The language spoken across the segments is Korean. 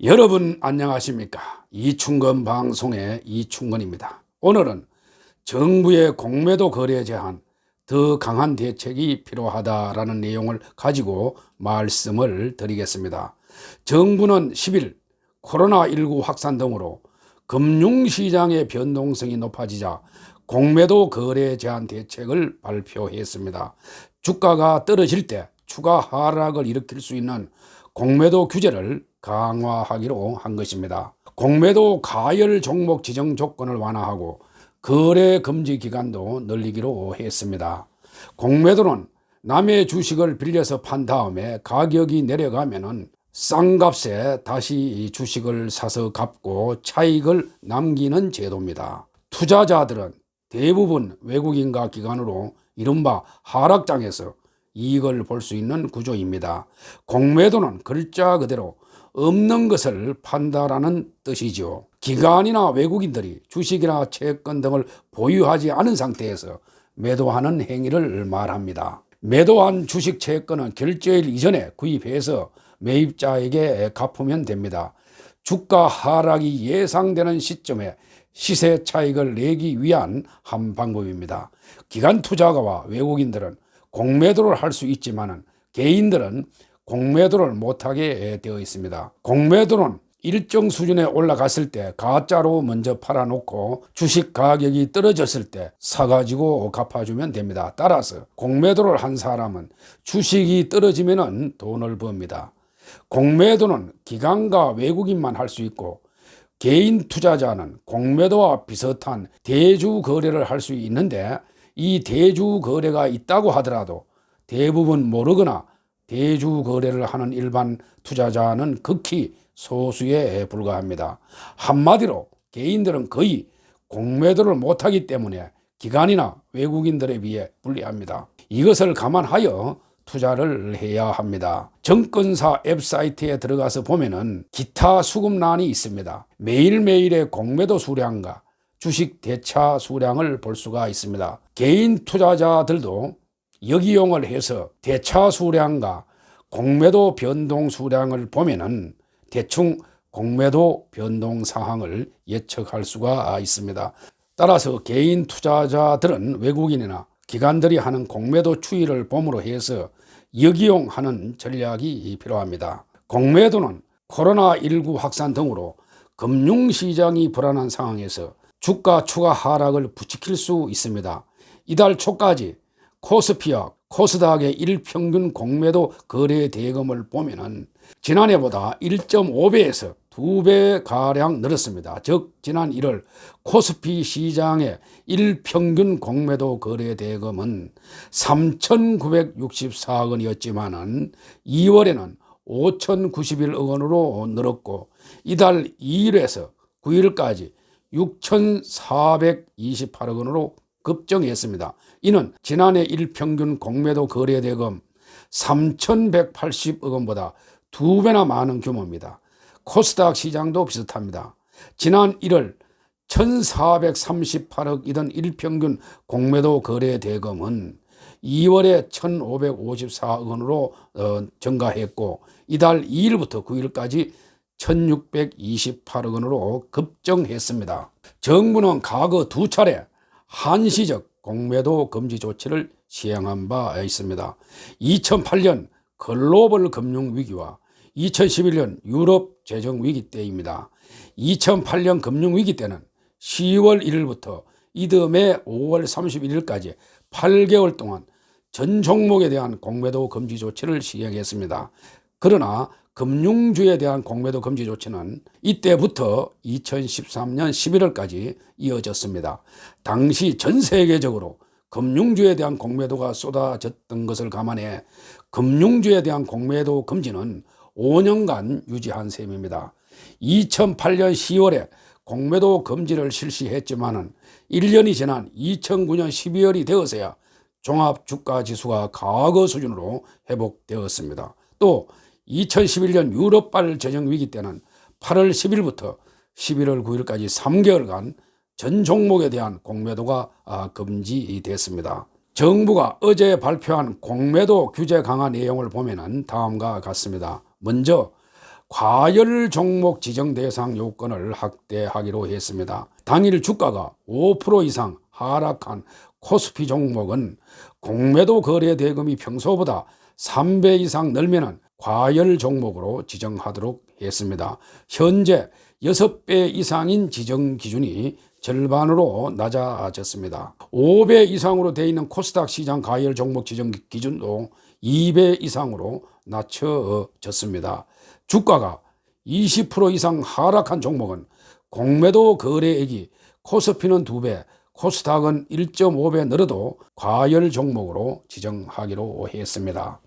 여러분 안녕하십니까? 이충건 방송의 이충건입니다. 오늘은 정부의 공매도 거래 제한, 더 강한 대책이 필요하다라는 내용을 가지고 말씀을 드리겠습니다. 정부는 10일 코로나19 확산 등으로 금융시장의 변동성이 높아지자 공매도 거래 제한 대책을 발표했습니다. 주가가 떨어질 때 추가 하락을 일으킬 수 있는 공매도 규제를 강화하기로 한 것입니다. 공매도 가열 종목 지정 조건을 완화하고 거래 금지 기간도 늘리기로 했습니다. 공매도는 남의 주식을 빌려서 판 다음에 가격이 내려가면은 싼 값에 다시 주식을 사서 갚고 차익을 남기는 제도입니다. 투자자들은 대부분 외국인과 기관으로 이른바 하락장에서 이익을 볼 수 있는 구조입니다. 공매도는 글자 그대로 없는 것을 판다라는 뜻이죠. 기관이나 외국인들이 주식이나 채권 등을 보유하지 않은 상태에서 매도하는 행위를 말합니다. 매도한 주식 채권은 결제일 이전에 구입해서 매입자에게 갚으면 됩니다. 주가 하락이 예상되는 시점에 시세 차익을 내기 위한 한 방법입니다. 기관 투자가와 외국인들은 공매도를 할 수 있지만 개인들은 공매도를 못하게 되어 있습니다. 공매도는 일정 수준에 올라갔을 때 가짜로 먼저 팔아놓고 주식 가격이 떨어졌을 때 사가지고 갚아주면 됩니다. 따라서 공매도를 한 사람은 주식이 떨어지면 돈을 법니다. 공매도는 기관과 외국인만 할 수 있고 개인 투자자는 공매도와 비슷한 대주 거래를 할 수 있는데 이 대주 거래가 있다고 하더라도 대부분 모르거나 대주 거래를 하는 일반 투자자는 극히 소수에 불과합니다. 한마디로 개인들은 거의 공매도를 못하기 때문에 기관이나 외국인들에 비해 불리합니다. 이것을 감안하여 투자를 해야 합니다. 증권사 웹사이트에 들어가서 보면은 기타 수급란이 있습니다. 매일매일의 공매도 수량과 주식 대차 수량을 볼 수가 있습니다. 개인 투자자들도 역이용을 해서 대차 수량과 공매도 변동 수량을 보면은 대충 공매도 변동 상황을 예측할 수가 있습니다. 따라서 개인 투자자들은 외국인이나 기관들이 하는 공매도 추이를 봄으로 해서 역이용하는 전략이 필요합니다. 공매도는 코로나19 확산 등으로 금융시장이 불안한 상황에서 주가 추가 하락을 부추길 수 있습니다. 이달 초까지 코스피와 코스닥의 일평균 공매도 거래 대금을 보면은 지난해보다 1.5배에서 2배가량 늘었습니다. 즉 지난 1월 코스피 시장의 일평균 공매도 거래 대금은 3,964억 원이었지만은 2월에는 5,091억 원으로 늘었고 이달 2일에서 9일까지 6,428억 원으로 급증했습니다. 이는 지난해 일평균 공매도 거래 대금 3,180억 원보다 2배나 많은 규모입니다. 코스닥 시장도 비슷합니다. 지난 1월 1,438억이던 일평균 공매도 거래 대금은 2월에 1,554억 원으로 증가했고 이달 2일부터 9일까지 1,628억 원으로 급증했습니다. 정부는 과거 2차례 한시적 공매도 금지 조치를 시행한 바 있습니다. 2008년 글로벌 금융위기와 2011년 유럽 재정위기 때입니다. 2008년 금융위기 때는 10월 1일부터 이듬해 5월 31일까지 8개월 동안 전 종목에 대한 공매도 금지 조치를 시행했습니다. 그러나 금융주에 대한 공매도 금지 조치는 이때부터 2013년 11월까지 이어졌습니다. 당시 전 세계적으로 금융주에 대한 공매도가 쏟아졌던 것을 감안해 금융주에 대한 공매도 금지는 5년간 유지한 셈입니다. 2008년 10월에 공매도 금지를 실시했지만은 1년이 지난 2009년 12월이 되어서야 종합주가지수가 과거 수준으로 회복되었습니다. 또 2011년 유럽발 재정위기 때는 8월 10일부터 11월 9일까지 3개월간 전 종목에 대한 공매도가 금지됐습니다. 정부가 어제 발표한 공매도 규제 강화 내용을 보면 다음과 같습니다. 먼저 과열 종목 지정 대상 요건을 확대하기로 했습니다. 당일 주가가 5% 이상 하락한 코스피 종목은 공매도 거래 대금이 평소보다 3배 이상 늘면 과열 종목으로 지정하도록 했습니다. 현재 6배 이상인 지정 기준이 절반으로 낮아졌습니다. 5배 이상으로 되어 있는 코스닥 시장 과열 종목 지정 기준도 2배 이상으로 낮춰졌습니다. 주가가 20% 이상 하락한 종목은 공매도 거래액이 코스피는 2배, 코스닥은 1.5배 늘어도 과열 종목으로 지정하기로 했습니다.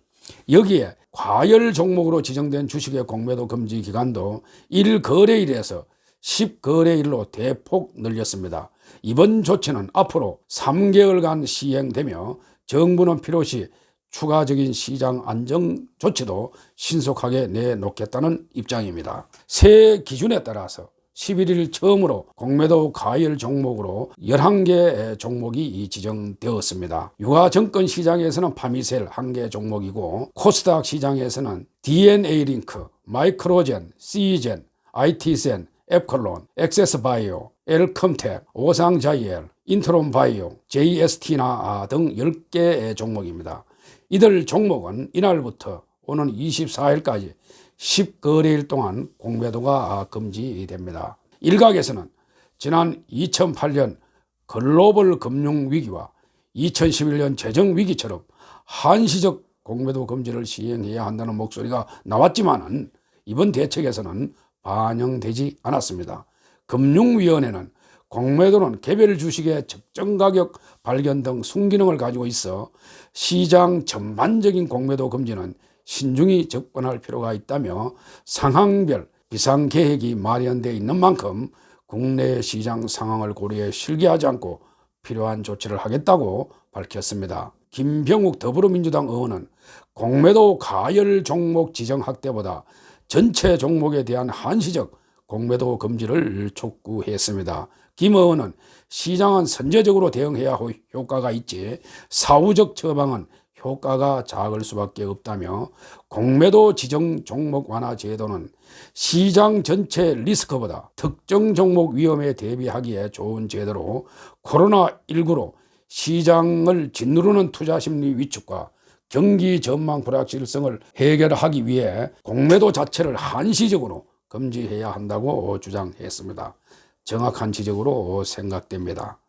여기에 과열 종목으로 지정된 주식의 공매도 금지 기간도 1거래일에서 10거래일로 대폭 늘렸습니다. 이번 조치는 앞으로 3개월간 시행되며 정부는 필요시 추가적인 시장 안정 조치도 신속하게 내놓겠다는 입장입니다. 새 기준에 따라서 11일 처음으로 공매도 과열 종목으로 11개 종목이 지정되었습니다. 유가증권 시장에서는 파미셀 1개 종목이고 코스닥 시장에서는 DNA링크, 마이크로젠, C젠, IT센, 앱컬론, 엑세스바이오, 엘컴텍, 오상자이엘, 인트론바이오, JST나 등 10개 종목입니다. 이들 종목은 이날부터 오는 24일까지 10거래일 동안 공매도가 금지됩니다. 일각에서는 지난 2008년 글로벌 금융위기와 2011년 재정위기처럼 한시적 공매도 금지를 시행해야 한다는 목소리가 나왔지만 이번 대책에서는 반영되지 않았습니다. 금융위원회는 공매도는 개별 주식의 적정 가격 발견 등 순기능을 가지고 있어 시장 전반적인 공매도 금지는 신중히 접근할 필요가 있다며 상황별 비상계획이 마련되어 있는 만큼 국내 시장 상황을 고려해 실기하지 않고 필요한 조치를 하겠다고 밝혔습니다. 김병욱 더불어민주당 의원은 공매도 과열 종목 지정 확대보다 전체 종목에 대한 한시적 공매도 금지를 촉구했습니다. 김 의원은 시장은 선제적으로 대응해야 효과가 있지 사후적 처방은 효과가 작을 수밖에 없다며 공매도 지정 종목 완화 제도는 시장 전체 리스크보다 특정 종목 위험에 대비하기에 좋은 제도로 코로나19로 시장을 짓누르는 투자심리 위축과 경기 전망 불확실성을 해결하기 위해 공매도 자체를 한시적으로 금지해야 한다고 주장했습니다. 정확한 지적으로 생각됩니다.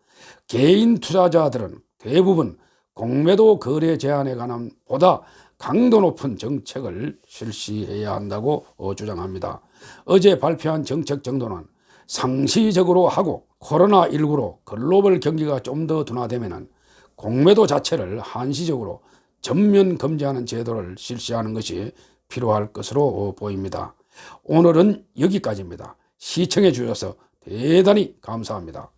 개인 투자자들은 대부분 공매도 거래 제한에 관한 보다 강도 높은 정책을 실시해야 한다고 주장합니다. 어제 발표한 정책 정도는 상시적으로 하고 코로나19로 글로벌 경기가 좀 더 둔화되면 공매도 자체를 한시적으로 전면 금지하는 제도를 실시하는 것이 필요할 것으로 보입니다. 오늘은 여기까지입니다. 시청해 주셔서 대단히 감사합니다.